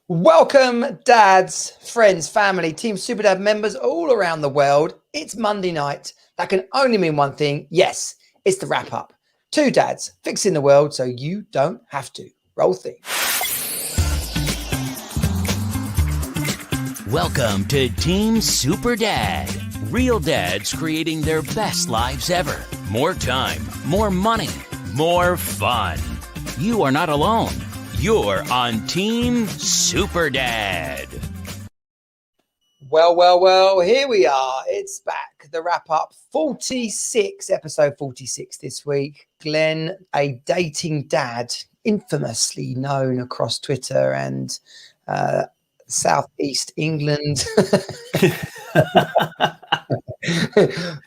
Welcome, dads, friends, family, Team Super Dad members all around the world. It's Monday night. That can only mean one thing. Yes, it's the wrap up. Two dads fixing the world so you don't have to. Roll theme. Welcome to Team Super Dad. Real dads creating their best lives ever. More time, more money, more fun. You are not alone. You're on Team Super Dad. Well, here we are. It's back. The wrap up 46, episode 46 this week. Glenn, a dating dad, infamously known across Twitter and Southeast England.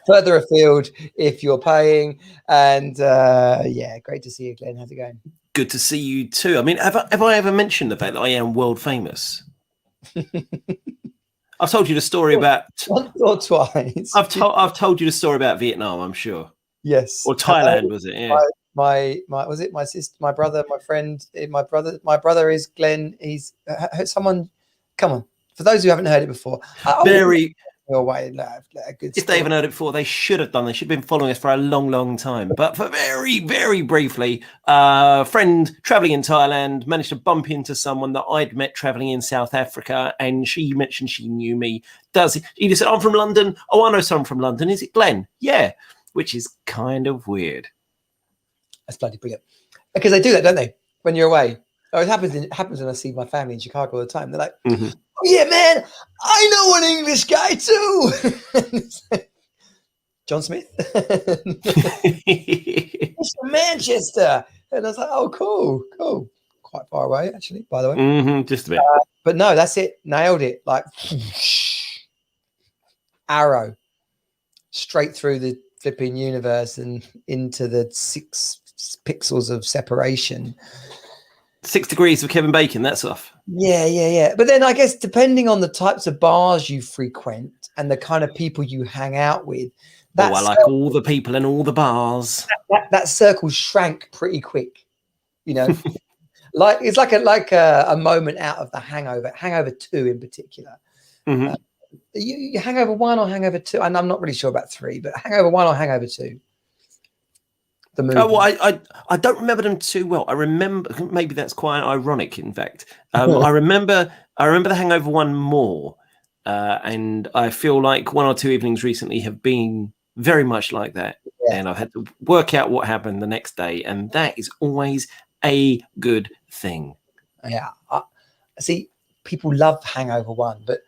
Further afield if you're paying. And great to see you, Glenn. How's it going? Good to see you too. I mean, have I ever mentioned the fact that I am world famous? I've told you the story about once or twice. I've told you the story about Vietnam, I'm sure. Yes. Or Thailand, was it? Yeah. My was it my sister, my brother, my friend, my brother is Glenn. He's someone. Come on, for those who haven't heard it before, Very. If they haven't heard it before, they should have done. They should have been following us for a long time. But for very, very briefly, a friend traveling in Thailand managed to bump into someone that I'd met traveling in South Africa, and she mentioned she knew me. He just said, "I'm from London." "Oh, I know someone from London. Is it Glenn?" "Yeah," which is kind of weird. That's bloody brilliant because they do that, don't they? When you're away, it happens when I see my family in Chicago all the time. They're like. Mm-hmm. "Oh, yeah, man, I know an English guy too." John Smith. He's from Manchester. And I was like, "Oh, cool. Quite far away, actually, by the way." Mm-hmm, just a bit. But no, that's it. Nailed it. Like arrow straight through the flipping universe and into the 6 pixels of separation. 6 degrees of Kevin Bacon, that stuff. Yeah. But then I guess depending on the types of bars you frequent and the kind of people you hang out with, I like all the people in all the bars. That circle shrank pretty quick, you know. Like it's like a moment out of the Hangover 2 in particular. Mm-hmm. You Hangover 1 or Hangover 2, and I'm not really sure about 3, but Hangover 1 or Hangover 2. The movie. Oh, well, I don't remember them too well. I remember, maybe that's quite ironic, in fact. I remember the Hangover 1 more, and I feel like 1 or 2 evenings recently have been very much like that. Yeah. And I've had to work out what happened the next day, and that is always a good thing. Yeah. See, people love Hangover 1, but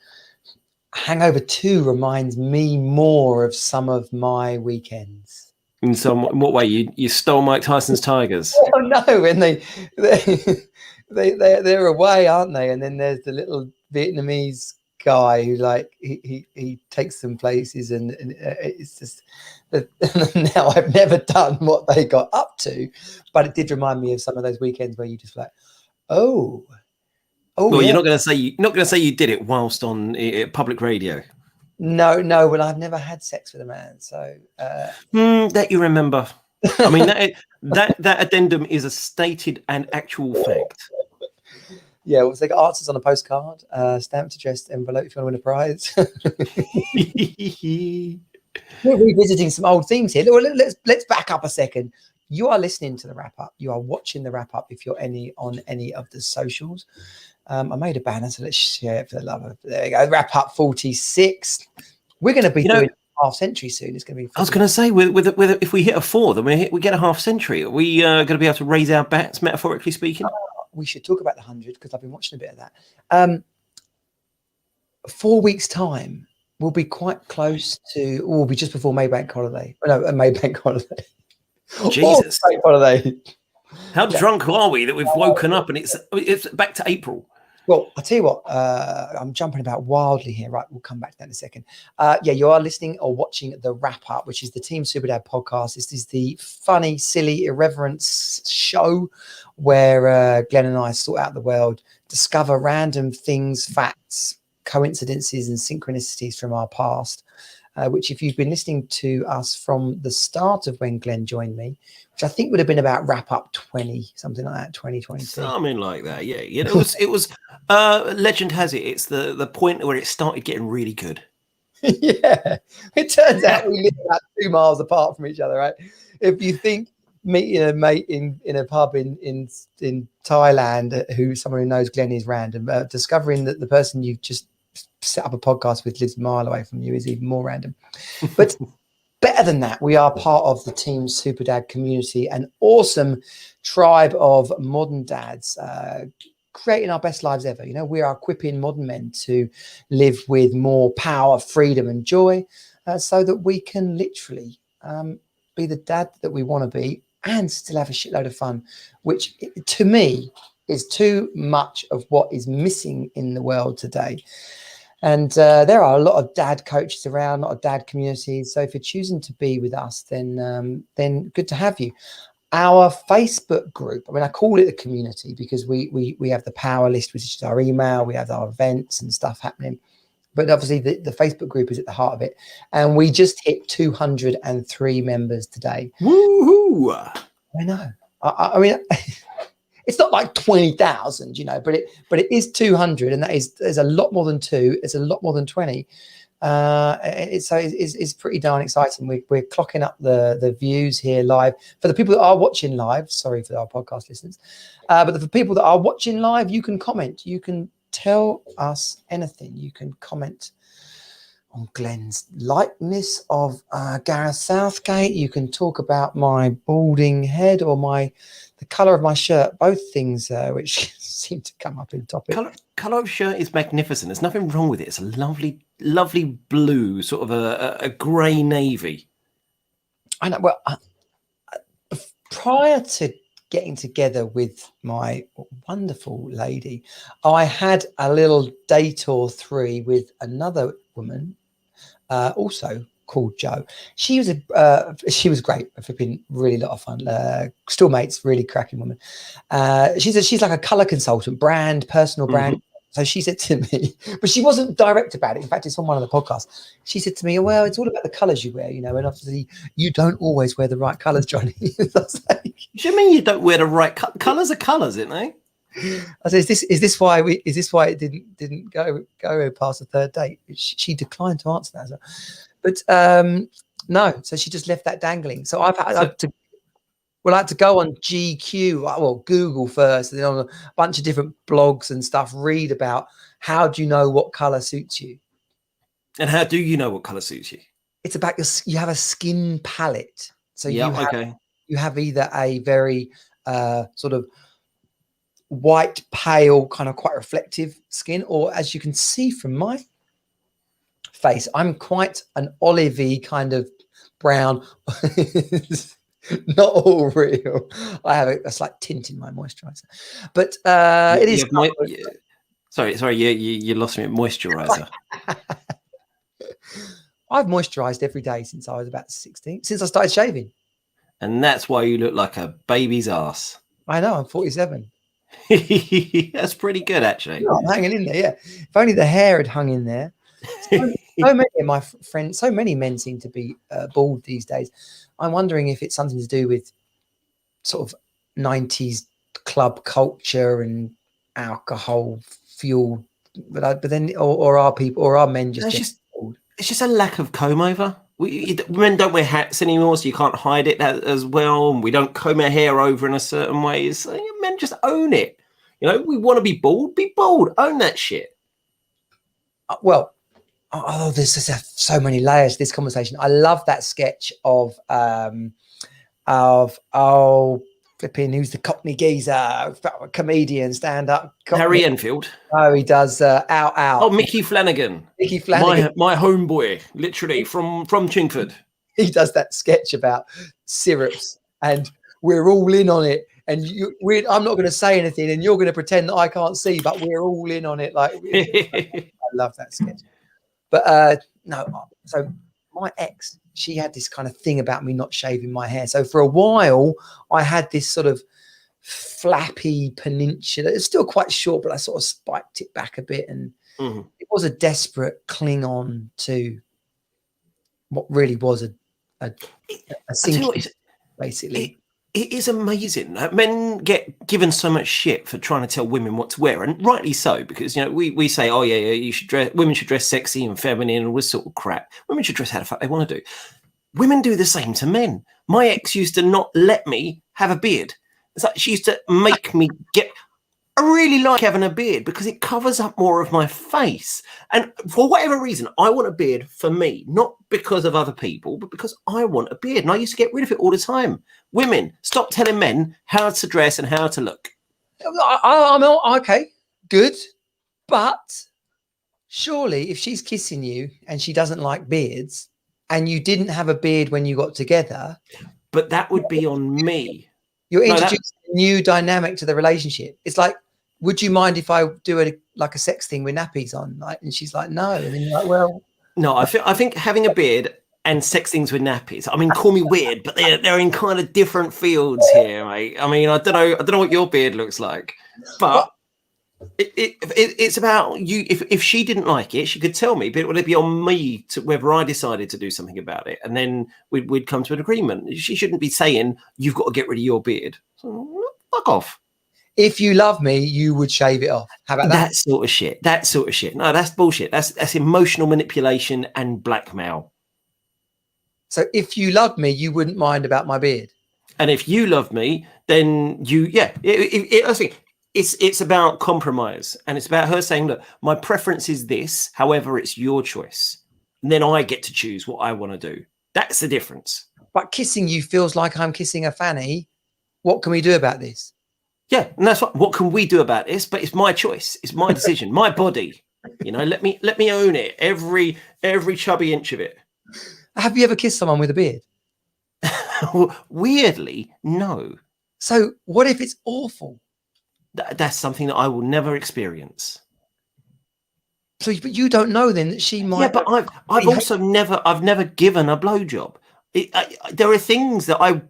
Hangover 2 reminds me more of some of my weekends. In what way? You stole Mike Tyson's Tigers? Oh no, and they're away, aren't they? And then there's the little Vietnamese guy who he takes them places, and it's just now I've never done what they got up to, but it did remind me of some of those weekends where you just like, oh. Well, yeah. You're not going to say you did it whilst on public radio. No, well, I've never had sex with a man, so that you remember. I mean, that addendum is a stated and actual fact. Yeah, well, so they got answers on a postcard, stamped, addressed envelope if you want to win a prize. We're revisiting some old themes here. Let's back up a second. You are listening to the wrap up. You are watching the wrap up if you're on any of the socials. I made a banner, so let's share it for the love of. There we go. Wrap up 46. We're going to be doing half century soon. It's going to be. I was going to say, with if we hit a 4, then we get a half century. Are we going to be able to raise our bats, metaphorically speaking? We should talk about the 100 because I've been watching a bit of that. 4 weeks time, we'll be quite close to. We'll be just before Maybank holiday. No, a Maybank holiday. Jesus, holiday. How drunk are we that we've woken up and it's back to April? Well, I'll tell you what, I'm jumping about wildly here. Right, we'll come back to that in a second. You are listening or watching the wrap up, which is the Team Super Dad podcast. This is the funny, silly, irreverent show where Glenn and I sort out the world, discover random things, facts, coincidences and synchronicities from our past, which if you've been listening to us from the start of when Glenn joined me, which I think would have been about wrap up 20, something like that, 2022. Something like that, yeah. It was Legend has it, it's the point where it started getting really good. Yeah, it turns out we live about 2 miles apart from each other, right? If you think meeting a mate in a pub in Thailand someone who knows Glenn is random, discovering that the person you've just set up a podcast with lives a mile away from you is even more random. But better than that, we are part of the Team Super Dad community, an awesome tribe of modern dads, creating our best lives ever. You know, we are equipping modern men to live with more power, freedom, and joy, so that we can literally be the dad that we want to be and still have a shitload of fun, which to me is too much of what is missing in the world today. And there are a lot of dad coaches around, a lot of dad communities. So if you're choosing to be with us, then good to have you. Our Facebook group, I mean, I call it a community because we have the power list, which is our email. We have our events and stuff happening. But obviously the Facebook group is at the heart of it. And we just hit 203 members today. Woohoo! I know. I mean, it's not like 20,000, you know, but it is 200, and there's a lot more than 2. It's a lot more than 20. It's pretty darn exciting. We're clocking up the views here live. For the people that are watching live, sorry for our podcast listeners, but for the people that are watching live, you can comment. You can tell us anything. You can comment on Glenn's likeness of Gareth Southgate. You can talk about my balding head or the colour of my shirt. Both things which seem to come up in topic. Colour of shirt is magnificent. There's nothing wrong with it. It's a lovely blue, sort of a grey navy. I know. Well, prior to getting together with my wonderful lady, I had a little date or 3 with another woman, also called Jo. She was great. It's been really a lot of fun. Still mates, really cracking woman. She's like a color consultant, personal brand. Mm-hmm. So she said to me, but she wasn't direct about it. In fact, it's on one of the podcasts. She said to me, well, it's all about the colors you wear, you know, and obviously you don't always wear the right colors, Jonnie. I was like, what do you mean you don't wear the right colors? Are colors, isn't they? I said, is this why it didn't go past the 3rd date? She declined to answer that. But no, so she just left that dangling. So I had to go on GQ, well, Google first, and then on a bunch of different blogs and stuff, read about how do you know what color suits you. And how do you know what color suits you? It's about you have a skin palette. So you have either a very sort of white, pale, kind of quite reflective skin, or as you can see from my face, I'm quite an olivey kind of brown. Not all real. I have a slight tint in my moisturizer, but it is. Sorry, you lost me at moisturizer. I've moisturized every day since I was about 16, since I started shaving. And that's why you look like a baby's ass. I know, I'm 47. That's pretty good, actually. I'm hanging in there, yeah. If only the hair had hung in there. So many of my friends, so many men seem to be bald these days. I'm wondering if it's something to do with sort of 90s club culture and alcohol fueled, but then or are men just bald? It's just a lack of comb over. Men don't wear hats anymore, so you can't hide it as well. And we don't comb our hair over in a certain way. So men just own it. You know, we want to be bald. Be bald. Own that shit. Well. Oh, there's just so many layers to this conversation. I love that sketch of flipping, who's the Cockney geezer, comedian, stand-up. Harry Enfield. Oh, he does Out. Oh, Mickey Flanagan. My homeboy, literally from Chingford. He does that sketch about syrups, and we're all in on it. And I'm not going to say anything, and you're going to pretend that I can't see, but we're all in on it. Like, I love that sketch. But no, so my ex, she had this kind of thing about me not shaving my hair. So for a while, I had this sort of flappy peninsula. It's still quite short, but I sort of spiked it back a bit. And it was a desperate cling on to what really was a sinking, basically. it is amazing. Men get given so much shit for trying to tell women what to wear, and rightly so, because we say, oh yeah, you should dress. Women should dress sexy and feminine and all this sort of crap. Women should dress how the fuck they want to do. Women do the same to men. My ex used to not let me have a beard. It's like she used to make me get. I really like having a beard because it covers up more of my face. And for whatever reason, I want a beard for me, not because of other people, but because I want a beard. And I used to get rid of it all the time. Women, stop telling men how to dress and how to look. I'm okay, good. But surely if she's kissing you and she doesn't like beards and you didn't have a beard when you got together. But that would be on me. You're introducing a new dynamic to the relationship. It's like, would you mind if I do a sex thing with nappies on? Like, and she's like, no. And then you're like, well, no. I think having a beard and sex things with nappies. I mean, call me weird, but they're in kind of different fields here, mate. I mean, I don't know what your beard looks like, but it's about you. If she didn't like it, she could tell me, but it would be on me to whether I decided to do something about it, and then we'd come to an agreement. She shouldn't be saying you've got to get rid of your beard. So, fuck off. If you love me, you would shave it off. How about that? That sort of shit. No, that's bullshit. That's emotional manipulation and blackmail. So if you loved me, you wouldn't mind about my beard. And if you love me, then I think it's about compromise, and it's about her saying, look, my preference is this, however, it's your choice. And then I get to choose what I want to do. That's the difference. But kissing you feels like I'm kissing a fanny. What can we do about this? Yeah, and that's what can we do about this? But it's my choice. It's my decision, my body. Let me own it. Every chubby inch of it. Have you ever kissed someone with a beard? Weirdly, no. So what if it's awful? That's something that I will never experience. So, but you don't know then that she might. Yeah, but I've also never given a blowjob. There are things that I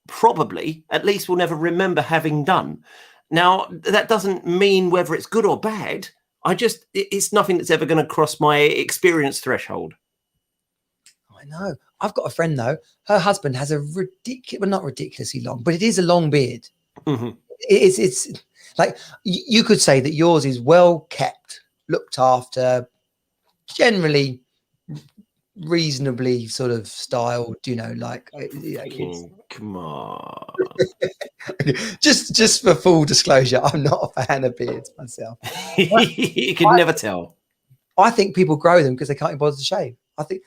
probably at least will never remember having done. Now that doesn't mean whether it's good or bad. It's nothing that's ever going to cross my experience threshold. I know. I've got a friend though. Her husband has a not ridiculously long, but it is a long beard. Mm-hmm. It's like you could say that yours is well kept, looked after, generally reasonably sort of styled, Come on. just for full disclosure, I'm not a fan of beards myself. You can never tell. I think people grow them because they can't be bothered to shave. I think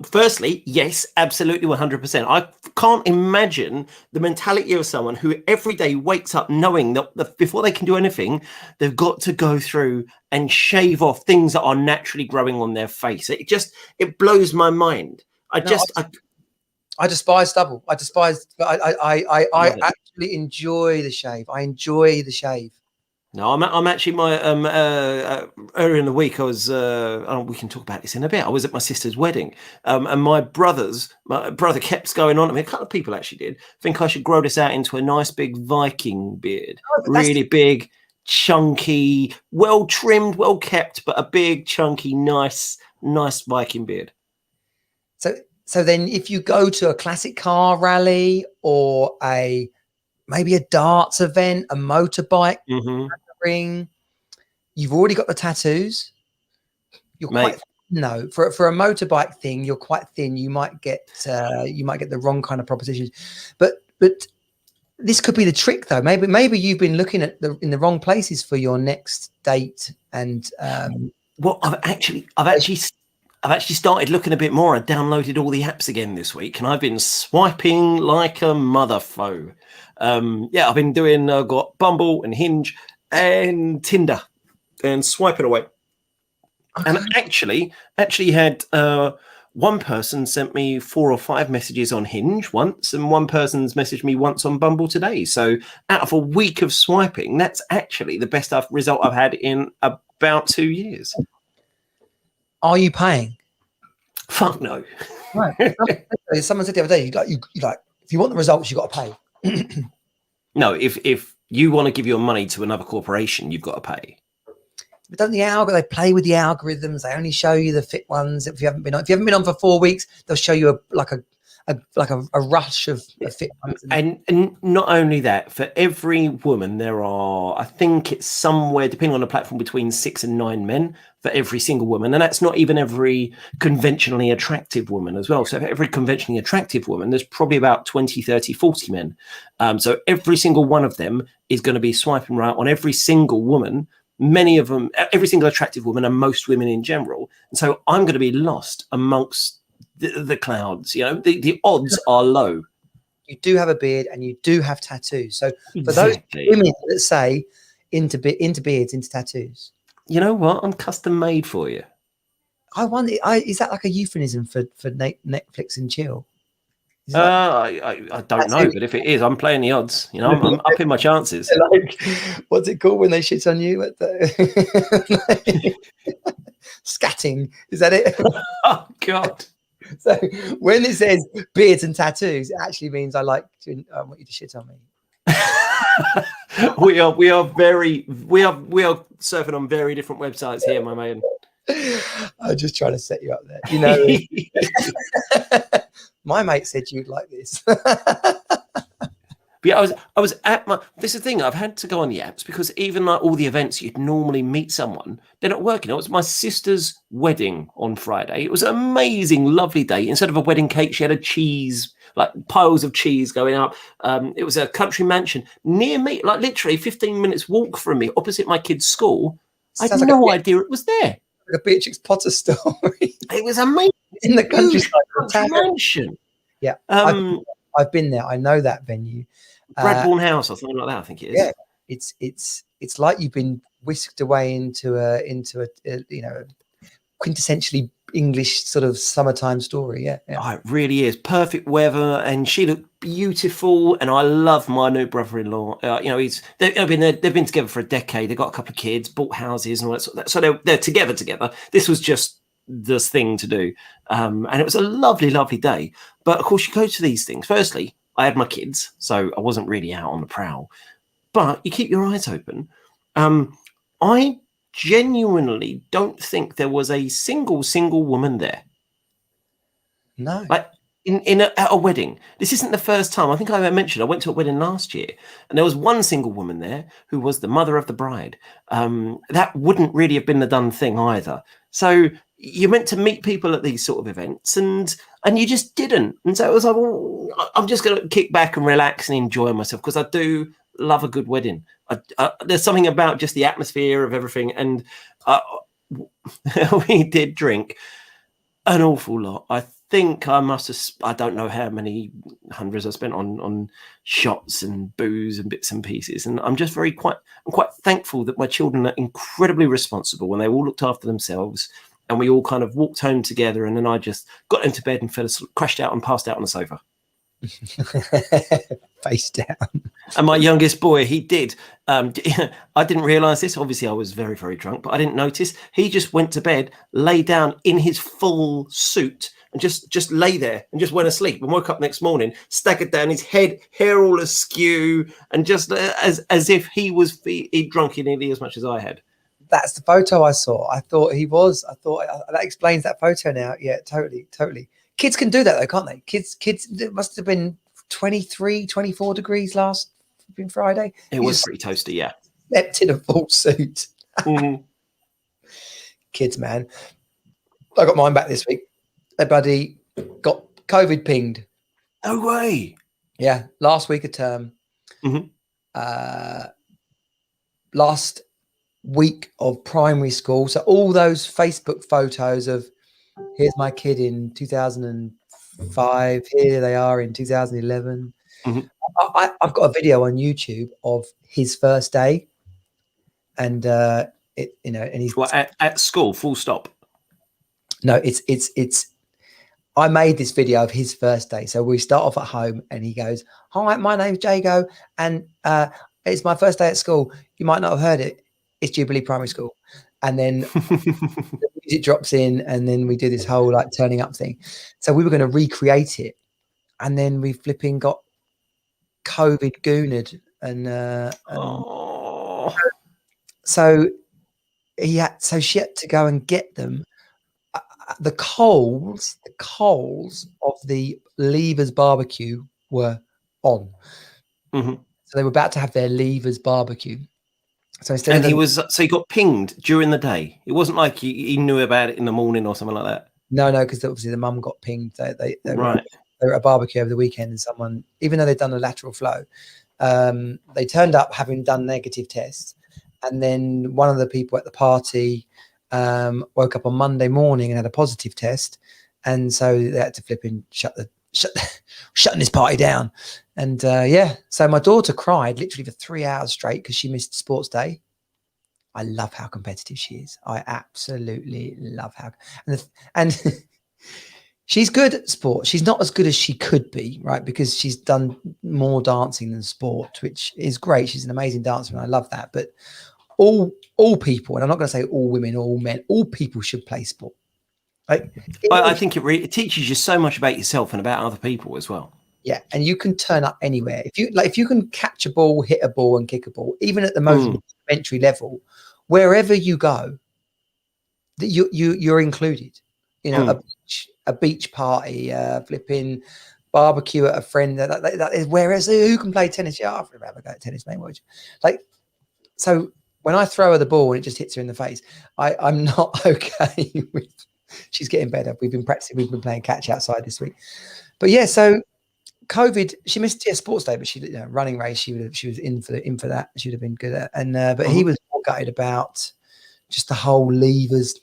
firstly, yes, absolutely 100%. I can't imagine the mentality of someone who every day wakes up knowing that before they can do anything, they've got to go through and shave off things that are naturally growing on their face. It blows my mind. I despise stubble. I actually enjoy the shave. I enjoy the shave. No, I'm actually earlier in the week. I was. We can talk about this in a bit. I was at my sister's wedding, and my brother kept going on. I mean, a couple of people actually did think I should grow this out into a nice big Viking beard, really big, chunky, well trimmed, well kept, but a big, chunky, nice Viking beard. So then, if you go to a classic car rally or maybe a darts event, a motorbike. Mm-hmm. Ring, you've already got the tattoos. You're quite thin, for a motorbike thing. You're quite thin. You might get the wrong kind of propositions. But this could be the trick, though. Maybe you've been looking in the wrong places for your next date. And well, I've actually started looking a bit more. I downloaded all the apps again this week, and I've been swiping like a motherfo. I've been doing. Got Bumble and Hinge and Tinder, and swiping away. Okay. And actually had one person sent me 4 or 5 messages on Hinge once, and one person's messaged me once on Bumble today. So out of a week of swiping, that's actually the best result I've had in about 2 years. Are you paying? Fuck no. Right. Someone said the other day, you if you want the results, you got to pay. No, if you want to give your money to another corporation, you've got to pay. But don't they play with the algorithms? They only show you the fit ones. If you haven't been on for 4 weeks, they'll show you a rush of fit ones. And not only that, for every woman, there are, I think it's somewhere, depending on the platform, between 6 and 9 men for every single woman. And that's not even every conventionally attractive woman as well. So for every conventionally attractive woman, there's probably about 20, 30, 40 men. So every single one of them is going to be swiping right on every single woman, many of them, every single attractive woman, and most women in general. And so I'm going to be lost amongst the clouds. The odds are low. You do have a beard and you do have tattoos. So for those women that say into beards, into tattoos, you know what? I'm custom made for you. I wonder, is that like a euphemism for Netflix and chill? I don't know, but if it is, I'm playing the odds. I'm upping my chances. Like, what's it called when they shit on you? Scatting, is that it? Oh God. So when it says beards and tattoos, it actually means I want you to shit on me. we are surfing on very different websites here, my man. I'm just trying to set you up there. My mate said you'd like this. But yeah, I was at this is the thing, I've had to go on the apps because even like all the events you'd normally meet someone, they're not working. It was my sister's wedding on Friday. It was an amazing, lovely day. Instead of a wedding cake, she had a cheese, like piles of cheese going up. It was a country mansion near me, like literally 15 minutes walk from me, opposite my kid's school. I had no idea it was there. Like a Beatrix Potter story. It was amazing. In the countryside. Country mansion. Yeah. I've been there. I know that venue. Bradbourne House or something like that, I think it is. Yeah, it's like you've been whisked away into a quintessentially English sort of summertime story. Yeah. Oh, it really is perfect weather, and she looked beautiful. And I love my new brother-in-law. They've been together for a decade. They've got a couple of kids, bought houses, and all that sort of that. So they're together. This was just this thing to do, and it was a lovely, lovely day. But of course, you go to these things. Firstly, I had my kids, so I wasn't really out on the prowl. But you keep your eyes open. I genuinely don't think there was a single woman there. No. Like at a wedding. This isn't the first time. I think I mentioned I went to a wedding last year, and there was one single woman there who was the mother of the bride. That wouldn't really have been the done thing either. So you're meant to meet people at these sort of events, and you just didn't. And so it was like, well, I'm just going to kick back and relax and enjoy myself because I do love a good wedding. There's something about just the atmosphere of everything. And we did drink an awful lot. I think I must have, I don't know how many hundreds I spent on shots and booze and bits and pieces. And I'm just I'm quite thankful that my children are incredibly responsible and they all looked after themselves. And we all kind of walked home together, and then I just got into bed and crashed out and passed out on the sofa. Face down. And my youngest boy, he did. I didn't realise this. Obviously, I was very, very drunk, but I didn't notice. He just went to bed, lay down in his full suit, and just lay there and just went asleep. And woke up next morning, staggered down, his hair all askew, and just as if he'd drunk nearly as much as I had. That's the photo I saw. I thought that explains that photo now. Yeah, totally. Kids can do that though, can't they? Kids, it must have been 23, 24 degrees last Friday. It was pretty toasty, yeah. Slept in a full suit. Mm-hmm. Kids, man. I got mine back this week. My buddy got COVID pinged. No way. Yeah, last week of term. Mm-hmm. Last week of primary school. So all those Facebook photos of here's my kid in 2005, here they are in 2011. Mm-hmm. I've got a video on YouTube of his first day, and and he's at school, full stop. No, it's I made this video of his first day. So we start off at home and he goes, "Hi, my name's Jago, and it's my first day at school. You might not have heard it. It's Jubilee Primary School." And then the music drops in, and then we do this whole like turning up thing. So we were going to recreate it, and then we flipping got COVID goonered, and so she had to go and get them. the coals of the Leavers barbecue were on. Mhm. So they were about to have their Leavers barbecue. So instead And of he got pinged during the day. It wasn't like he knew about it in the morning or something like that. no, because obviously the mum got pinged. They Right. were at a barbecue over the weekend, and someone, even though they'd done a lateral flow, they turned up having done negative tests, and then one of the people at the party woke up on Monday morning and had a positive test, and so they had to flip and shutting this party down. And so my daughter cried literally for 3 hours straight because she missed sports day. I love how competitive she is. I absolutely love how, and she's good at sport. She's not as good as she could be, right? Because she's done more dancing than sport, which is great. She's an amazing dancer, and I love that. But all people, and I'm not going to say all women, all men, all people should play sport. Like, I think it teaches you so much about yourself and about other people as well. yeah, and you can turn up anywhere if you can catch a ball, hit a ball, and kick a ball, even at the most rudimentary level, wherever you go, that you're included. You know, a beach party, flipping barbecue at a friend. That is, whereas who can play tennis? Yeah, I've never go at tennis, mate. Would you? Like, so when I throw her the ball and it just hits her in the face, I'm not okay with. She's getting better. We've been practicing. We've been playing catch outside this week. But yeah, so COVID, she missed sports day, but she running race. She was in for that. She would have been good at. And but he was more gutted about just the whole Leavers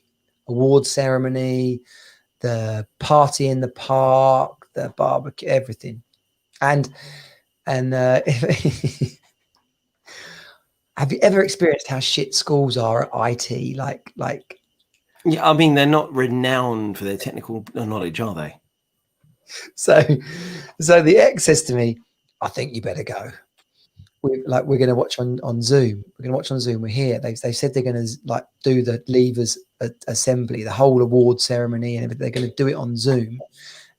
award ceremony, the party in the park, the barbecue, everything. And have you ever experienced how shit schools are at IT? Like. Yeah, I mean, they're not renowned for their technical knowledge, are they? So the ex says to me, I think you better go. We're going to watch on Zoom. We're going to watch on Zoom. We're here. They said they're going to do the Leavers assembly, the whole award ceremony, and everything. They're going to do it on Zoom.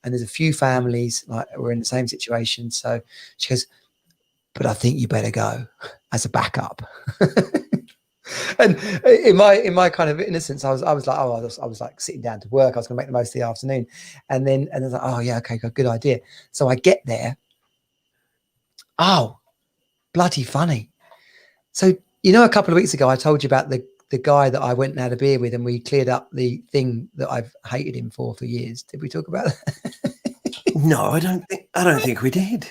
And there's a few families we're in the same situation. So she goes, but I think you better go as a backup. And in my kind of innocence, I was like sitting down to work. I was going to make the most of the afternoon, and I was like, oh yeah, okay, good idea. So I get there. Oh, bloody funny. So a couple of weeks ago, I told you about the guy that I went and had a beer with, and we cleared up the thing that I've hated him for years. Did we talk about that? No, I don't think we did.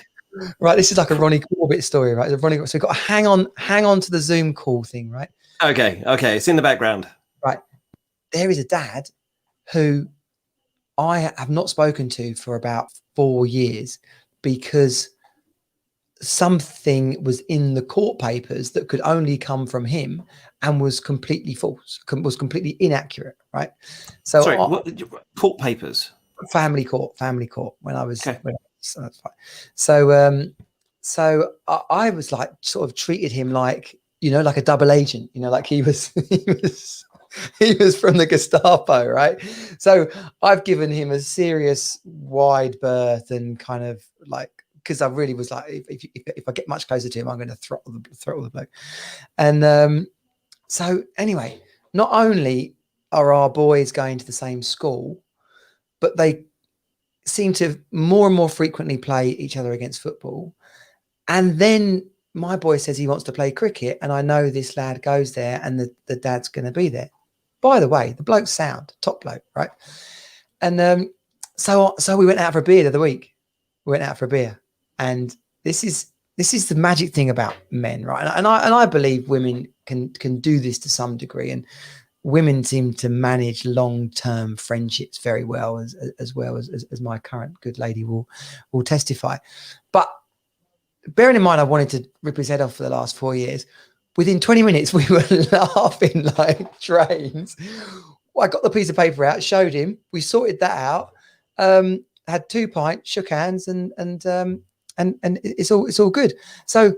Right, this is like a Ronnie Corbett story, right? So we've got to hang on to the Zoom call thing, right? Okay, it's in the background. Right. There is a dad who I have not spoken to for about 4 years because something was in the court papers that could only come from him and was completely false, was completely inaccurate, right? So sorry, what court papers? Family court when I was okay. So that's fine. So I was like sort of treated him like like a double agent, like he was from the Gestapo, right? So I've given him a serious wide berth and kind of like, because I really was like, if I get much closer to him, I'm going to throttle the bloke. And so anyway, not only are our boys going to the same school, but they seem to more and more frequently play each other against football. And then my boy says he wants to play cricket, and I know this lad goes there and the dad's going to be there. By the way, the bloke's sound, top bloke, right? And so we went out for a beer the other week. We went out for a beer, and this is the magic thing about men, right? And I believe women can do this to some degree, and women seem to manage long-term friendships very well, as well as my current good lady will testify. But bearing in mind, I wanted to rip his head off for the last 4 years. Within 20 minutes, we were laughing like trains. I got the piece of paper out, showed him. We sorted that out. Had 2 pints, shook hands, and it's all good. So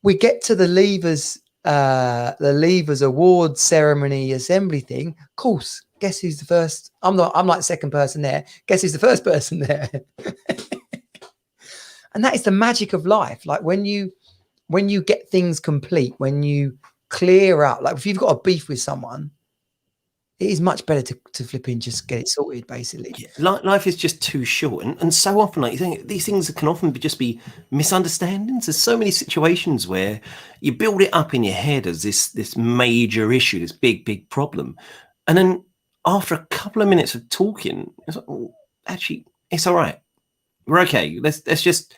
we get to the Leavers award ceremony assembly thing. Of course, guess who's the first? I'm like second person there. Guess who's the first person there? And that is the magic of life. Like when you get things complete, when you clear out, like if you've got a beef with someone, it is much better to flip in, just get it sorted, basically. Yeah, life is just too short, and so often, like you think, these things can often just be misunderstandings. There's so many situations where you build it up in your head as this major issue, this big problem, and then after a couple of minutes of talking, it's like, oh, actually, it's all right. We're okay. Let's just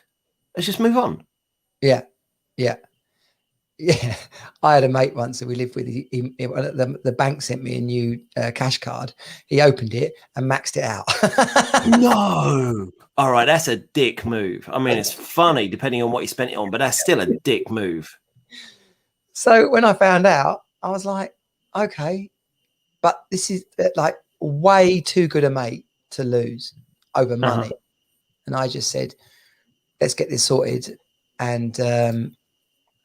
move on. Yeah. I had a mate once that we lived with. The bank sent me a new cash card. He opened it and maxed it out. No. All right, that's a dick move. I mean, it's funny depending on what you spent it on, but that's still a dick move. So when I found out, I was like, okay, but this is like way too good a mate to lose over money. And I just said, let's get this sorted, and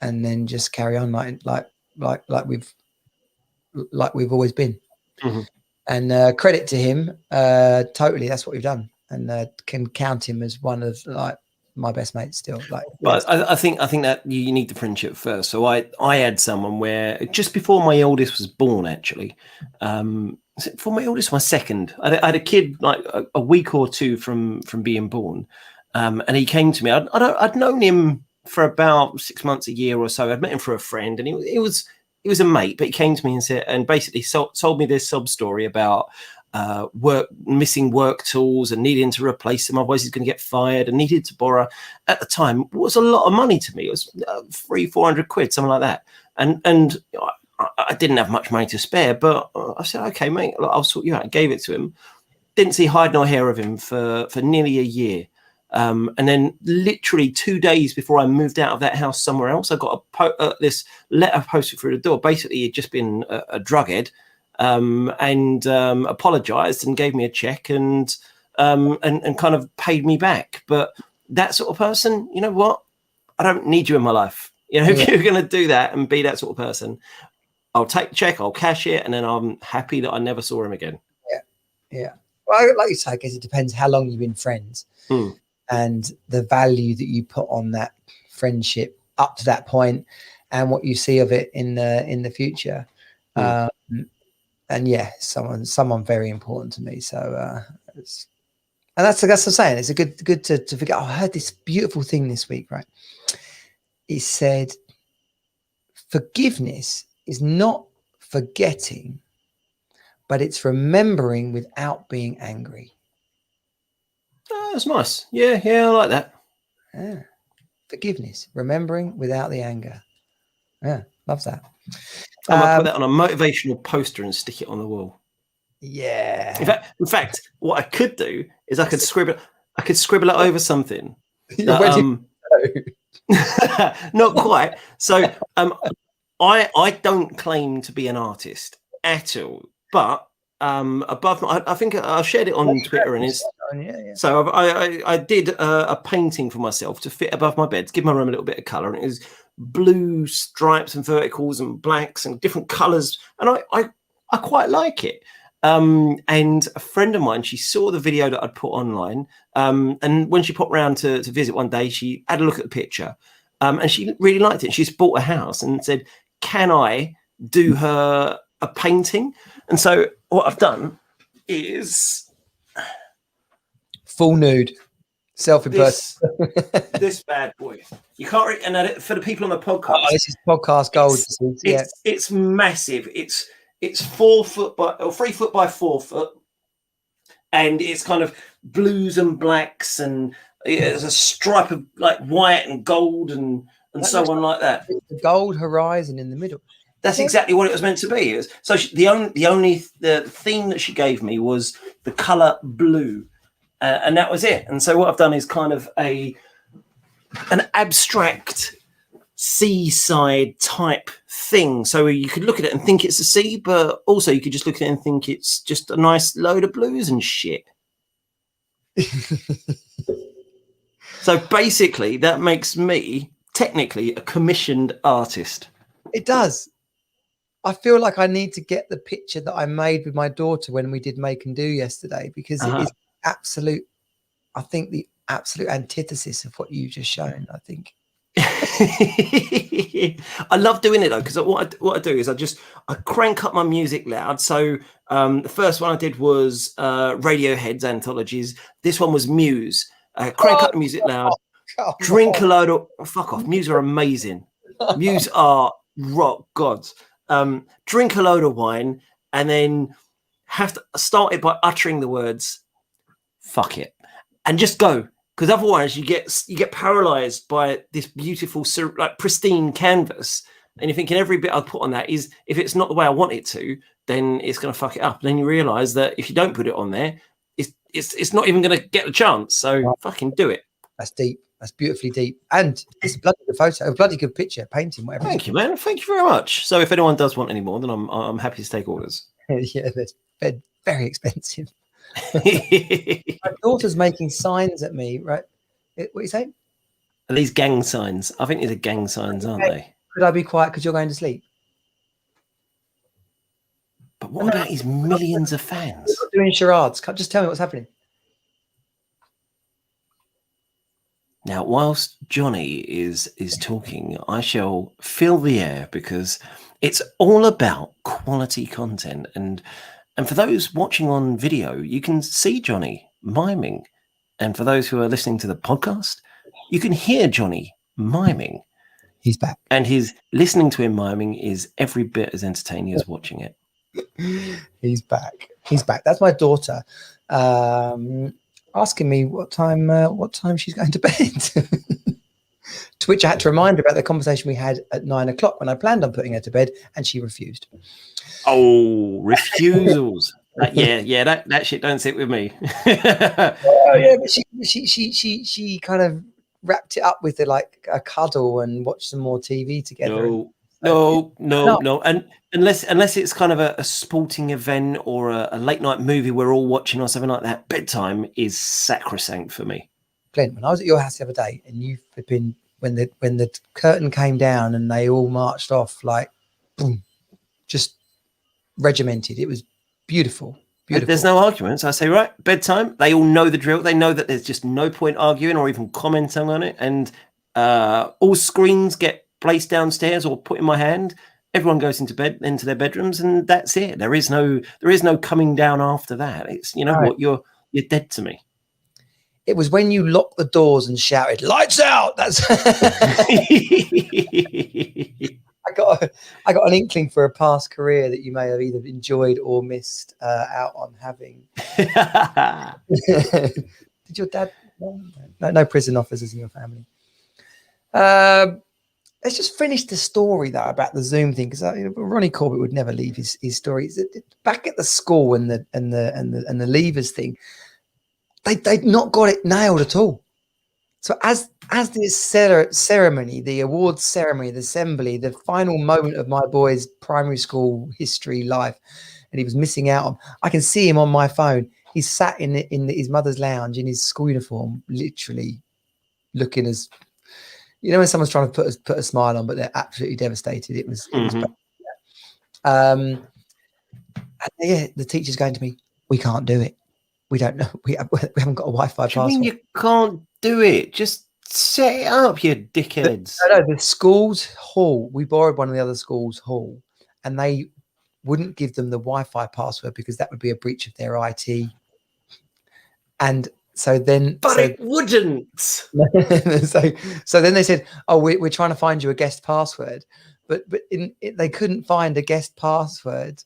then just carry on like we've always been. And credit to him, totally. That's what we've done, and can count him as one of like my best mates still. Like, but I think that you need the friendship first. So I had someone where just before my eldest was born, actually, for my eldest, my second, I had a kid like a week or two from being born, and he came to me. I'd known him for about 6 months, a year or so. I'd met him for a friend, and he was a mate, but he came to me and said, and basically told me this sob story about missing work tools and needing to replace them, otherwise he's going to get fired, and needed to borrow, at the time, was a lot of money to me. It was 300-400 quid, something like that. And I didn't have much money to spare, but I said, okay, mate, I'll sort you out. I gave it to him. Didn't see hide nor hair of him for nearly a year. And then literally 2 days before I moved out of that house somewhere else, I got this letter posted through the door. Basically, he'd just been a drughead, and apologized and gave me a check and kind of paid me back. But that sort of person, you know what? I don't need you in my life. You know, if you're going to do that and be that sort of person, I'll take the check, I'll cash it, and then I'm happy that I never saw him again. Yeah. Well, like you say, I guess it depends how long you've been friends. And the value that you put on that friendship up to that point, and what you see of it in the future. And yeah, someone very important to me. So that's what I'm saying. It's a good to forget. I heard this beautiful thing this week, right? He said, forgiveness is not forgetting, but it's remembering without being angry. Oh, that's nice. Yeah, I like that. Yeah. Forgiveness, remembering without the anger. Yeah, love that. I might put that on a motivational poster and stick it on the wall. Yeah. In fact, what I could do is I could scribble it over something. Not quite. So I don't claim to be an artist at all, but above, I think I shared it on Twitter, and it's so I did a painting for myself to fit above my bed to give my room a little bit of color, and it was blue stripes and verticals and blacks and different colors, and I quite like it. And a friend of mine, she saw the video that I'd put online, and when she popped round to visit one day, she had a look at the picture, and she really liked it. She's bought a house and said, can I do her a painting? And so what I've done is full nude, self-impressed. This bad boy. You can't and for the people on the podcast. Oh, this is podcast gold. It's massive. It's 4 foot by 3 foot by 4 foot, and it's kind of blues and blacks, and there's a stripe of like white and gold and so on like that. The gold horizon in the middle. That's exactly what it was meant to be. So the theme that she gave me was the color blue, and that was it. And so what I've done is kind of an abstract seaside type thing. So you could look at it and think it's a sea, but also you could just look at it and think it's just a nice load of blues and shit. So basically, that makes me technically a commissioned artist. It does. I feel like I need to get the picture that I made with my daughter when we did Make and Do yesterday, because it is the absolute antithesis of what you've just shown, I think. I love doing it though, because what I do is I crank up my music loud. So the first one I did was Radiohead's anthologies. This one was Muse. Crank up the music loud. Drink a load of fuck off. Muse are amazing. Muse are rock gods. Drink a load of wine and then have to start it by uttering the words "fuck it" and just go. Because otherwise you get paralyzed by this beautiful, like pristine canvas, and you're thinking every bit I put on that is, if it's not the way I want it to, then it's going to fuck it up. And then you realise that if you don't put it on there, it's not even going to get a chance. So fucking do it. That's deep. That's beautifully deep, and it's a bloody good photo, a bloody good picture, painting, whatever. Thank you, man. Thank you very much. So if anyone does want any more, then I'm happy to take orders. Yeah, that's very expensive. My daughter's making signs at me, right? What are you saying? Are these gang signs? I think these are gang signs, aren't they? Could I be quiet because you're going to sleep? But what about his millions of fans? Doing charades. Just tell me what's happening. Now, whilst Jonnie is talking, I shall fill the air, because it's all about quality content. And for those watching on video, you can see Jonnie miming. And for those who are listening to the podcast, you can hear Jonnie miming. He's back. And his listening to him miming is every bit as entertaining as watching it. He's back. That's my daughter asking me what time she's going to bed. To which I had to remind her about the conversation we had at 9 o'clock when I planned on putting her to bed, and she refused. Oh, refusals. That shit don't sit with me. Oh yeah, but she kind of wrapped it up with like a cuddle and watched some more TV together. No. And unless it's kind of a sporting event or a late night movie we're all watching or something like that, bedtime is sacrosanct for me. Glenn, when I was at your house the other day, and you've been when the curtain came down and they all marched off, like boom, just regimented. It was beautiful. There's no arguments. I say, right, bedtime. They all know the drill. They know that there's just no point arguing or even commenting on it. And all screens get placed downstairs or put in my hand. Everyone goes into their bedrooms, and that's it. There is no coming down after that. It's what, you're dead to me. It was when you locked the doors and shouted "lights out." That's I got an inkling for a past career that you may have either enjoyed or missed out on having. Did your dad? No prison officers in your family. Let's just finish the story though about the Zoom thing, because Ronnie Corbett would never leave his story. Back at the school and the leavers thing, they'd not got it nailed at all. So as the ceremony, the awards ceremony, the assembly, the final moment of my boy's primary school history life, and he was missing out on, I can see him on my phone. He's sat in his mother's lounge in his school uniform, literally looking as, when someone's trying to put a smile on, but they're absolutely devastated. It was and the teacher's going to me, "We can't do it. We don't know. We haven't got a Wi-Fi password." You mean you can't do it? Just set it up, you dickheads. No, the school's hall. We borrowed one of the other school's hall, and they wouldn't give them the Wi-Fi password because that would be a breach of their IT. And so then, it wouldn't. so then they said, "Oh, we're trying to find you a guest password," but they couldn't find a guest password.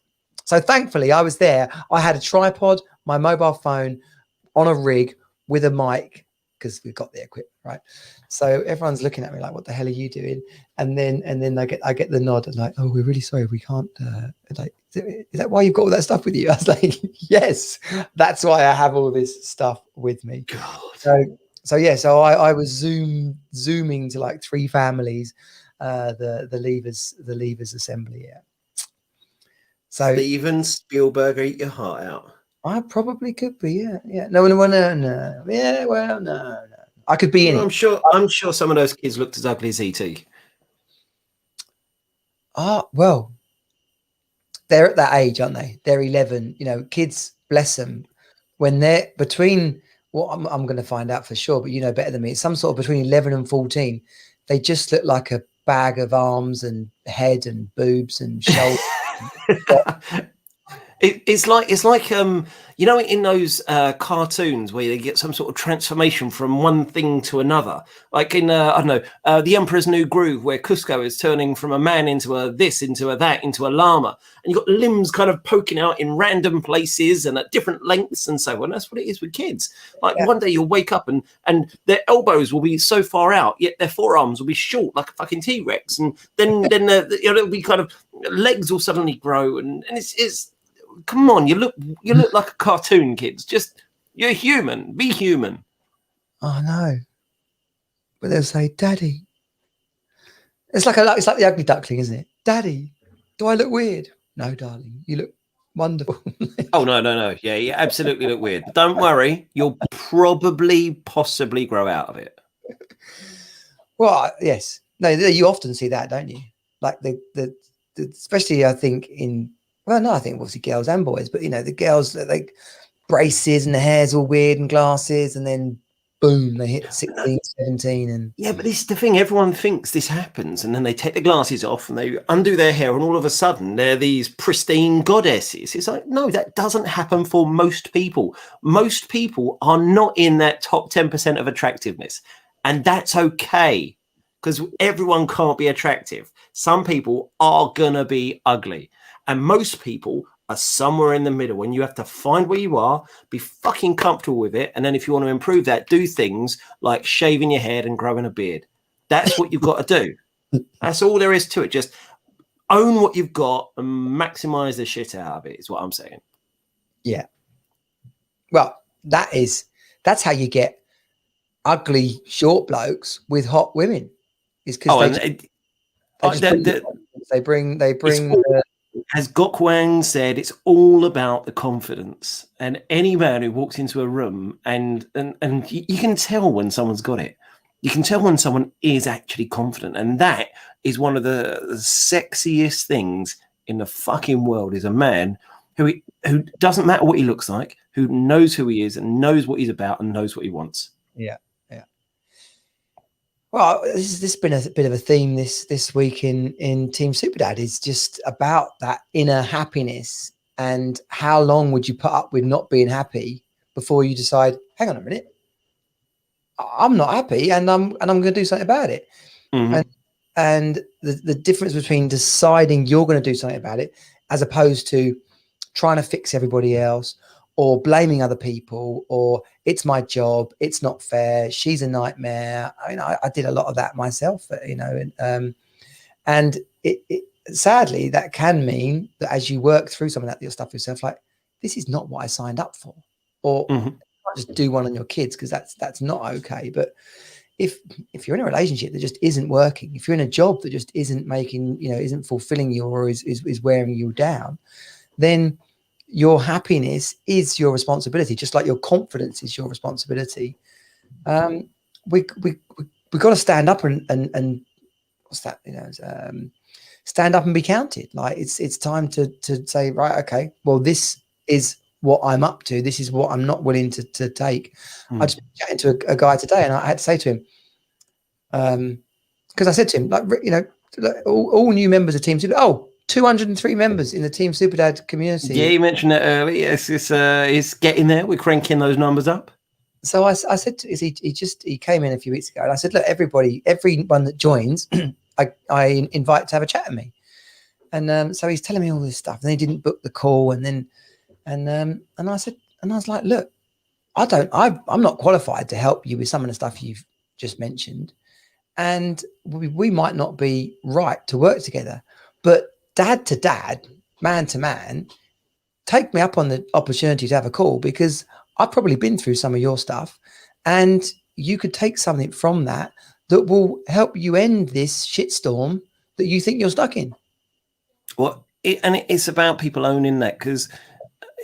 So thankfully, I was there. I had a tripod, my mobile phone on a rig with a mic, because we've got the equipment, right? So everyone's looking at me like, "What the hell are you doing?" And then I get the nod and like, "Oh, we're really sorry, we can't." Like, is that why you've got all that stuff with you? I was like, "Yes, that's why I have all this stuff with me." God. So I was zooming to like 3 families, the leavers assembly. Yeah. So Steven Spielberg, eat your heart out. I probably could be. Yeah. No. Yeah. Well, no. I could be in it. I'm sure some of those kids looked as ugly as E.T. Well, they're at that age, aren't they? They're 11. Kids, bless them, when they're between, I'm going to find out for sure, but you know better than me, it's some sort of between 11 and 14. they just look like a bag of arms and head and boobs and shoulders. It's like you know, in those cartoons where they get some sort of transformation from one thing to another, like in I don't know, The Emperor's New Groove, where Cusco is turning from a man into a this, into a that, into a llama, and you've got limbs kind of poking out in random places and at different lengths and so on. That's what it is with kids. Like one day you'll wake up and their elbows will be so far out, yet their forearms will be short like a fucking T-Rex, and then you know, it'll be kind of legs will suddenly grow, and it's come on, you look like a cartoon, kids. Just you're human. Be human. Oh no. But they'll say, Daddy. It's like the ugly duckling, isn't it? Daddy, do I look weird? No, darling, you look wonderful. Oh no. Yeah, you absolutely look weird. Don't worry, you'll possibly grow out of it. Well, yes. No, you often see that, don't you? Like the especially I think I think obviously girls and boys, but you know, the girls like braces and the hair's all weird and glasses, and then boom, they hit 16, 17. And yeah, but this is the thing, everyone thinks this happens, and then they take the glasses off and they undo their hair, and all of a sudden they're these pristine goddesses. It's like, no, that doesn't happen for most people. Most people are not in that top 10% of attractiveness, and that's okay, because everyone can't be attractive. Some people are gonna be ugly. And most people are somewhere in the middle, and you have to find where you are, be fucking comfortable with it. And then if you want to improve that, do things like shaving your head and growing a beard. That's what you've got to do. That's all there is to it. Just own what you've got and maximize the shit out of it is what I'm saying. Yeah. Well, that's how you get ugly short blokes with hot women. Is because they bring as Gok Wang said, it's all about the confidence. And any man who walks into a room and you can tell when someone's got it. You can tell when someone is actually confident. And that is one of the sexiest things in the fucking world, is a man who doesn't matter what he looks like, who knows who he is and knows what he's about and knows what he wants. Yeah. Well, this has been a bit of a theme this week in Team Superdad. Is just about that inner happiness, and how long would you put up with not being happy before you decide, hang on a minute, I'm not happy, and I'm going to do something about it. Mm-hmm. And the difference between deciding you're going to do something about it, as opposed to trying to fix everybody else, or blaming other people, or it's my job, it's not fair, she's a nightmare. I mean, I did a lot of that myself, you know, and it sadly, that can mean that as you work through some of that your stuff yourself, like, this is not what I signed up for, or you can't just do one on your kids, because that's not okay. But if you're in a relationship that just isn't working, if you're in a job that just isn't making, you know, isn't fulfilling you, or is wearing you down, then your happiness is your responsibility, just like your confidence is your responsibility. We got to stand up and what's that? You know, stand up and be counted. Like it's time to say, right, okay, well, this is what I'm up to. This is what I'm not willing to take. I just been chatting to a guy today, and I had to say to him, because I said to him, like, you know, all new members of Team Super. 203 members in the Team Superdad community. Yeah, you mentioned that earlier. It's getting there. We're cranking those numbers up. So I said, he came in a few weeks ago, and I said, look, everyone that joins, I invite to have a chat with me. And so he's telling me all this stuff, and then he didn't book the call, and I said, and I was like, look, I'm not qualified to help you with some of the stuff you've just mentioned, and we might not be right to work together, but dad to dad, man to man, take me up on the opportunity to have a call, because I've probably been through some of your stuff, and you could take something from that will help you end this shitstorm that you think you're stuck in. Well, it's about people owning that, because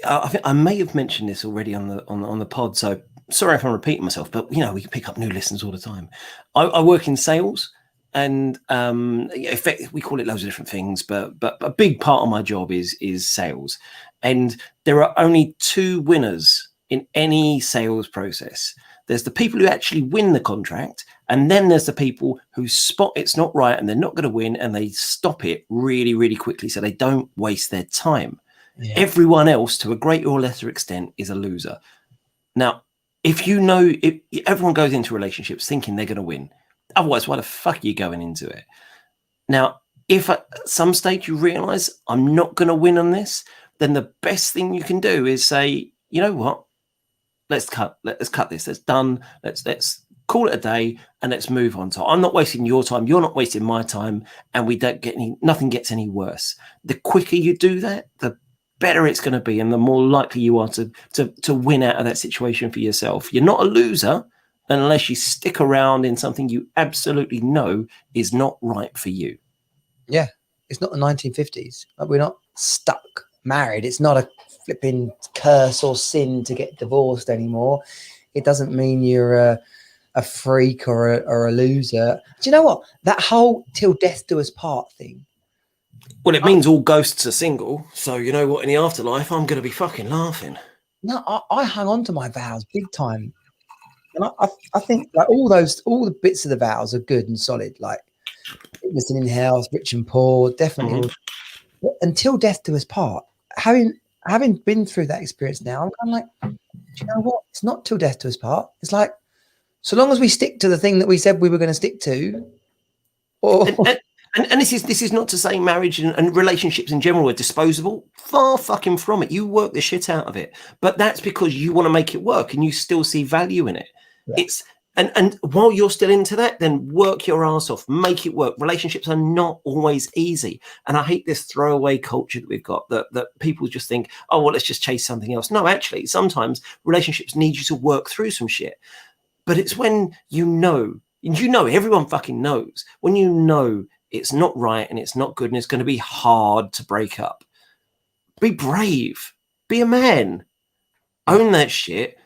I think I may have mentioned this already on the pod, so sorry if I'm repeating myself, but you know, we can pick up new listeners all the time. I work in sales. And we call it loads of different things, but a big part of my job is sales. And there are only two winners in any sales process. There's the people who actually win the contract, And then there's the people who spot it's not right and they're not going to win, and they stop it really, really quickly so they don't waste their time. Yeah. Everyone else, to a greater or lesser extent, is a loser. Now, if everyone goes into relationships thinking they're going to win, otherwise, why the fuck are you going into it? Now, if at some stage you realize I'm not going to win on this, then the best thing you can do is say, you know what? Let's cut this. That's done. Let's call it a day and let's move on. So I'm not wasting your time. You're not wasting my time, and nothing gets any worse. The quicker you do that, the better it's going to be, and the more likely you are to win out of that situation for yourself. You're not a loser unless you stick around in something you absolutely know is not right for you. Yeah, it's not the 1950s. We're not stuck married. It's not a flipping curse or sin to get divorced anymore. It doesn't mean you're a freak or a loser. Do you know what? That whole till death do us part thing. Well, it means all ghosts are single. So you know what? In the afterlife, I'm going to be fucking laughing. No, I hung on to my vows big time. And I think like all the bits of the vows are good and solid, like listening in health, rich and poor, definitely. Mm-hmm. Until death do us part. Having been through that experience now, I'm kind of like, do you know what? It's not till death do us part. It's like, so long as we stick to the thing that we said we were going to stick to. And this is not to say marriage and relationships in general are disposable. Far fucking from it. You work the shit out of it. But that's because you want to make it work and you still see value in it. Yeah. And while you're still into that, then work your ass off, make it work. Relationships are not always easy. And I hate this throwaway culture that we've got that people just think, oh, well, let's just chase something else. No, actually, sometimes relationships need you to work through some shit. But it's when you know, everyone fucking knows, when you know it's not right and it's not good and it's going to be hard to break up. Be brave. Be a man. Own that shit.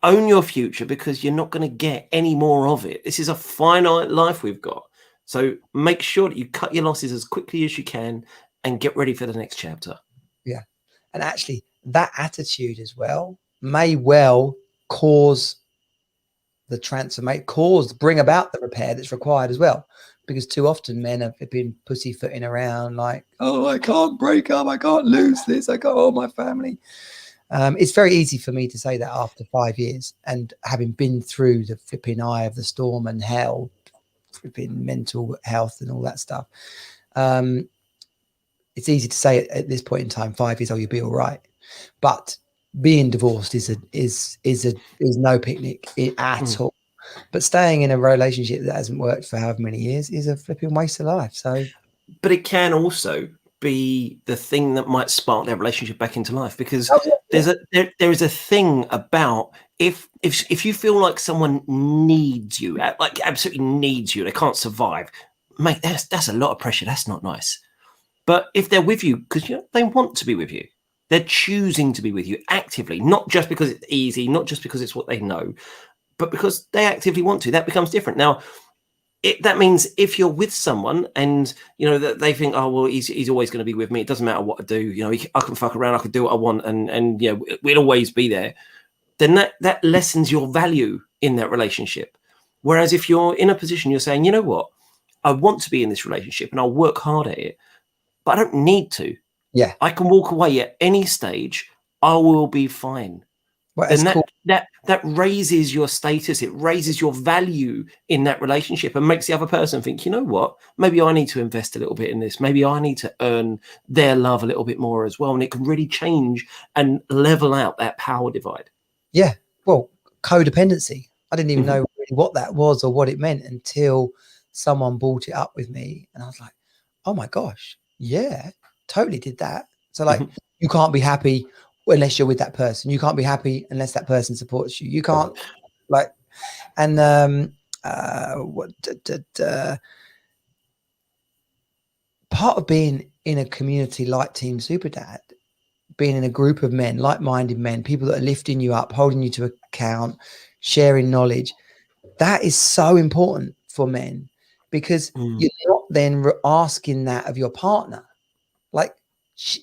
Own your future, because you're not going to get any more of it. This is a finite life we've got. So make sure that you cut your losses as quickly as you can and get ready for the next chapter. Yeah. And actually, that attitude as well may well cause the bring about the repair that's required as well. Because too often men have been pussyfooting around like, oh, I can't break up. I can't lose this. I got all my family. It's very easy for me to say that after 5 years and having been through the flipping eye of the storm and hell, flipping mental health and all that stuff. It's easy to say at this point in time, 5 years, you'll be all right. But being divorced is no picnic at all. But staying in a relationship that hasn't worked for however many years is a flipping waste of life. So, but it can also be the thing that might spark that relationship back into life, because there is a thing about if you feel like someone needs you, like absolutely needs you, they can't survive, mate, that's a lot of pressure. That's not nice. But if they're with you because they want to be with you, they're choosing to be with you actively, not just because it's easy, not just because it's what they know, but because they actively want to. That becomes different. Now, that means if you're with someone and that they think, oh well, he's always going to be with me, it doesn't matter what I do, I can fuck around, I can do what I want, and we'll always be there, then that lessens your value in that relationship. Whereas if you're in a position, you're saying, you know what, I want to be in this relationship and I'll work hard at it, but I don't need to. Yeah, I can walk away at any stage. I will be fine. Well, and that raises your status, it raises your value in that relationship and makes the other person think, you know what, maybe I need to invest a little bit in this. Maybe I need to earn their love a little bit more as well. And it can really change and level out that power divide. Yeah. Well, codependency. I didn't even know really what that was or what it meant until someone brought it up with me. And I was like, oh my gosh, yeah, totally did that. So like, you can't be happy unless you're with that person. You can't be happy unless that person supports you. You can't and part of being in a community like Team Superdad, being in a group of men, like-minded men, people that are lifting you up, holding you to account, sharing knowledge, that is so important for men, because you're not then asking that of your partner. Like,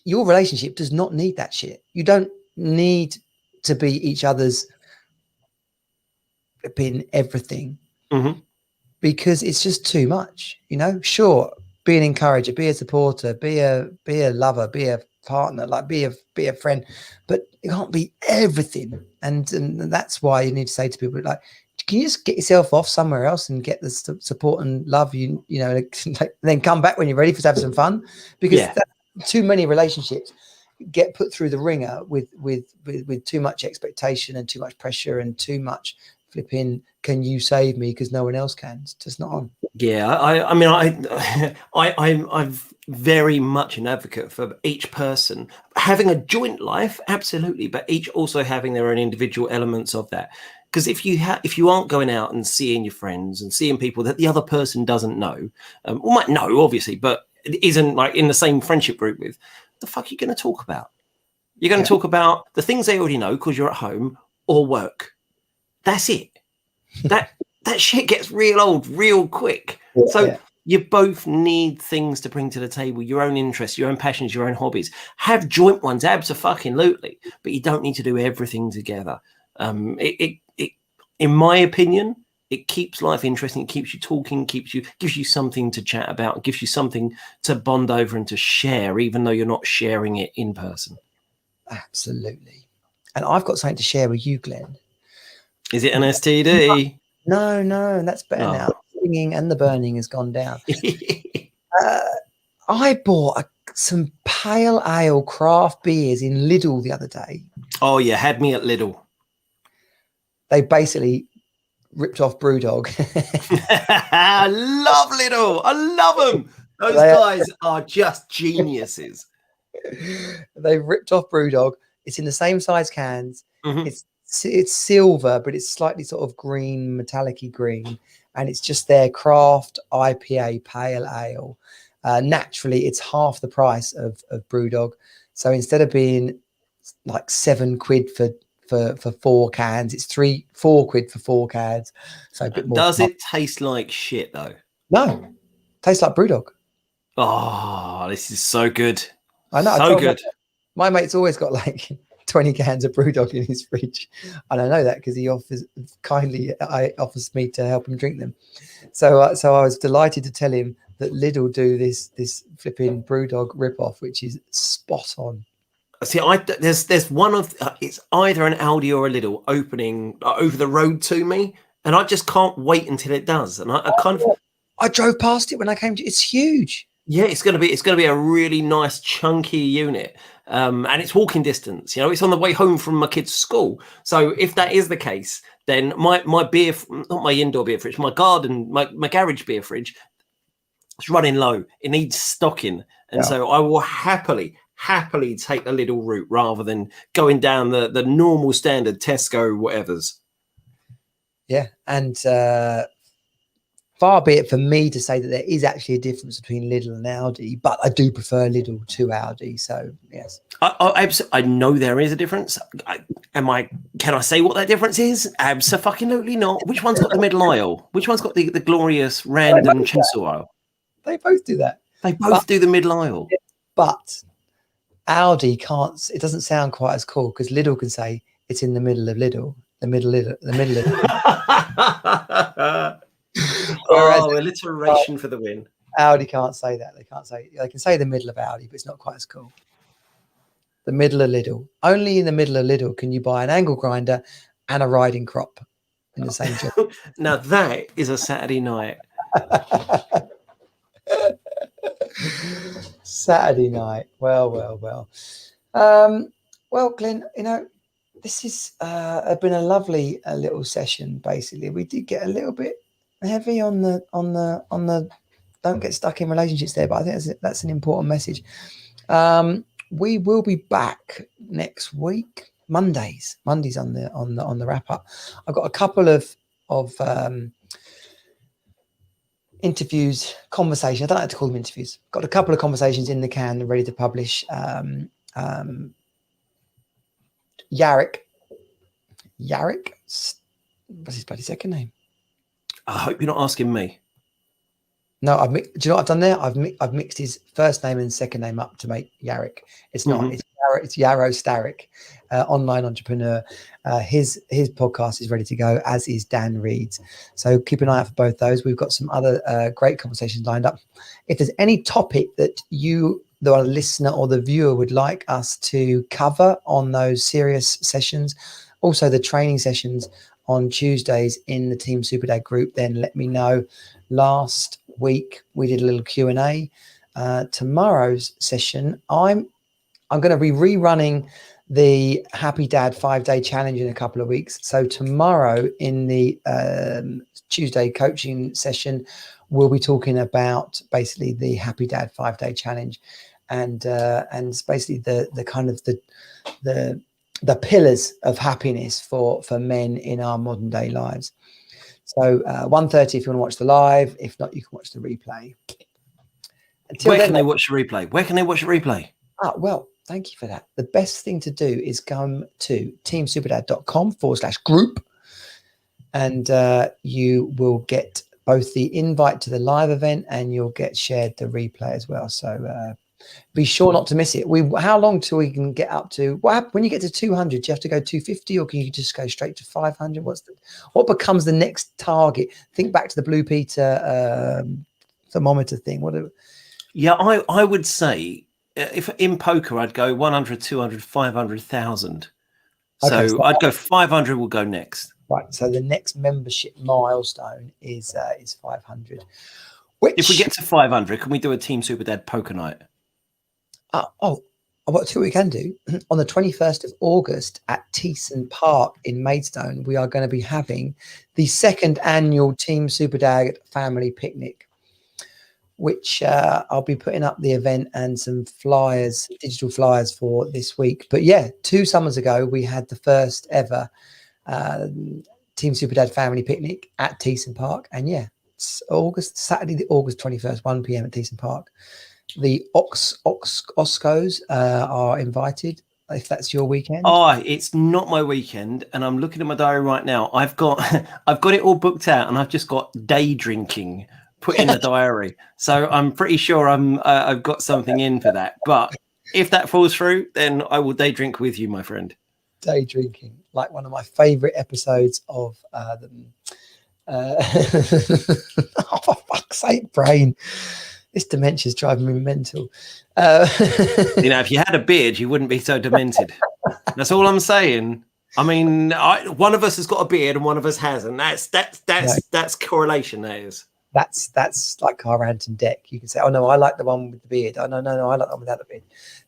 your relationship does not need that shit. You don't need to be each other's being everything. because it's just too much. Sure, be an encourager, be a supporter, be a lover, be a partner, like be a friend, but it can't be everything. And that's why you need to say to people, like, can you just get yourself off somewhere else and get the support and love then come back when you're ready to have some fun? Because too many relationships get put through the ringer with too much expectation and too much pressure and too much flipping, can you save me, because no one else can. It's just not on. I mean, I'm very much an advocate for each person having a joint life, absolutely, but each also having their own individual elements of that. Because if you aren't going out and seeing your friends and seeing people that the other person doesn't know, or might know, obviously, but isn't like in the same friendship group with, the fuck are you going to talk about? You're going to talk about the things they already know because you're at home, or work. That's it. That shit gets real old real quick. You both need things to bring to the table, your own interests, your own passions, your own hobbies. Have joint ones, abso-fucking-lutely, but you don't need to do everything together. It in my opinion, it keeps life interesting. It keeps you talking, gives you something to chat about, gives you something to bond over and to share, even though you're not sharing it in person. Absolutely. And I've got something to share with you, Glenn. Is it an STD? No, that's better now. The singing and the burning has gone down. I bought some pale ale craft beers in Lidl the other day. Oh, you had me at Lidl. They basically ripped off Brewdog. I love Lidl. I love them. Those guys are just geniuses. They ripped off Brewdog. It's in the same size cans. Mm-hmm. It's silver, but it's slightly sort of green, metallic-y green, and it's just their craft IPA pale ale. Naturally, it's half the price of Brewdog. So instead of being like £7 for 4 cans, it's £4 for 4 cans. So a bit more. Does it taste like shit though? No, tastes like Brewdog. Oh, this is so good. I know. So good. My mate's always got like 20 cans of Brewdog in his fridge, and I know that because he offers me to help him drink them. So I was delighted to tell him that Lidl do this flipping Brewdog ripoff, which is spot on. See, there's one of it's either an Aldi or a Lidl opening over the road to me, and I just can't wait until it does. And I drove past it when I came to. It's huge. Yeah, it's gonna be a really nice chunky unit, and it's walking distance. It's on the way home from my kids' school. So if that is the case, then my beer, not my indoor beer fridge, my garage beer fridge, it's running low. It needs stocking, and so I will happily take the Lidl route rather than going down the normal standard Tesco whatevers. Yeah, and far be it for me to say that there is actually a difference between Lidl and Aldi, but I do prefer Lidl to Aldi. So yes, I know there is a difference. Can I say what that difference is? Absolutely not. Which one's got the middle aisle? Which one's got the glorious random chisel aisle? They both do that. They both do the middle aisle. But Aldi can't. It doesn't sound quite as cool because Lidl can say it's in the middle of Lidl. The middle of alliteration for the win. Aldi can't say that. They can say the middle of Aldi, but it's not quite as cool. The middle of Lidl. Only in the middle of Lidl can you buy an angle grinder and a riding crop in the same job. Now that is a Saturday night. Saturday night. Well. Well, Glenn, this has been a lovely little session. Basically, we did get a little bit heavy on the don't get stuck in relationships there, but I think that's an important message. We will be back next week, Mondays on the wrap up. I've got a couple of interviews, conversations. I don't like to call them interviews. Got a couple of conversations in the can ready to publish. Yarrick, what's his bloody second name? I hope you're not asking me. No, do you know what I've done there? I've mixed his first name and second name up to make Yarrick. It's not. It's Yarrow Starrick, online entrepreneur. His podcast is ready to go, as is Dan Reed's. So keep an eye out for both those. We've got some other great conversations lined up. If there's any topic that the listener or the viewer would like us to cover on those serious sessions, also the training sessions on Tuesdays in the Team Superdad group, then let me know. Last week we did a little Q&A. Tomorrow's session, I'm going to be rerunning the Happy Dad 5-day challenge in a couple of weeks. So tomorrow in the Tuesday coaching session, we'll be talking about basically the Happy Dad 5-day challenge, and it's basically the kind of the pillars of happiness for men in our modern day lives. So 1:30 if you want to watch the live. If not, you can watch the replay. Where can they watch the replay? Well, thank you for that. The best thing to do is come to teamsuperdad.com/group, and you will get both the invite to the live event and you'll get shared the replay as well. So be sure not to miss it. How long till we can get up to when you get to 200? Do you have to go 250 or can you just go straight to 500? What becomes the next target? Think back to the Blue Peter thermometer thing. I would say if in poker I'd go 100, 200, 500,000. So I'd go 500 will go next. Right. So the next membership milestone is 500. If we get to 500, can we do a Team Superdad poker night? What we can do on the 21st of August at Teeson Park in Maidstone, we are going to be having the second annual Team Superdad family picnic, which I'll be putting up the event and some flyers, digital flyers for this week. But yeah, 2 summers ago, we had the first ever Team Superdad family picnic at Teeson Park. And yeah, it's Saturday, the August 21st, 1 p.m. at Teeson Park. The Oscos are invited, if that's your weekend. It's not my weekend, and I'm looking at my diary right now. I've got it all booked out, and I've just got day drinking put in the diary. So I'm pretty sure I've got something in for that. But if that falls through, then I will day drink with you, my friend. Day drinking, like one of my favorite episodes of oh, for fuck's sake, brain. This dementia's driving me mental. If you had a beard, you wouldn't be so demented. That's all I'm saying. I mean, one of us has got a beard and one of us hasn't. That's correlation. That is. That's like our Anton deck. You can say, "Oh no, I like the one with the beard." "Oh no, I like the one without the beard."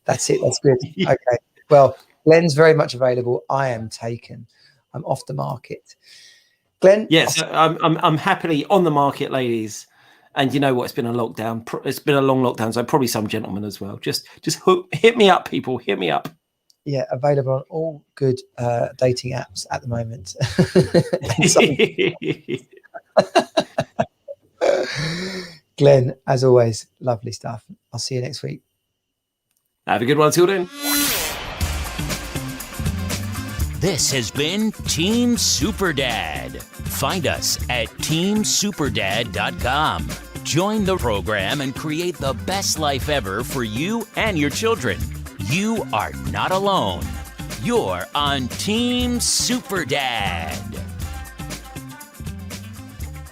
That's it. That's good. Okay. Well, Glenn's very much available. I am taken. I'm off the market. Glenn. Yes, I'm happily on the market, ladies. And you know what? It's been a lockdown. It's been a long lockdown, so probably some gentlemen as well. Just hit me up, people. Hit me up. Yeah, available on all good dating apps at the moment. Glenn, as always, lovely stuff. I'll see you next week. Have a good one. Till then. This has been Team Superdad. Find us at teamsuperdad.com. Join the program and create the best life ever for you and your children. You are not alone. You're on Team Superdad.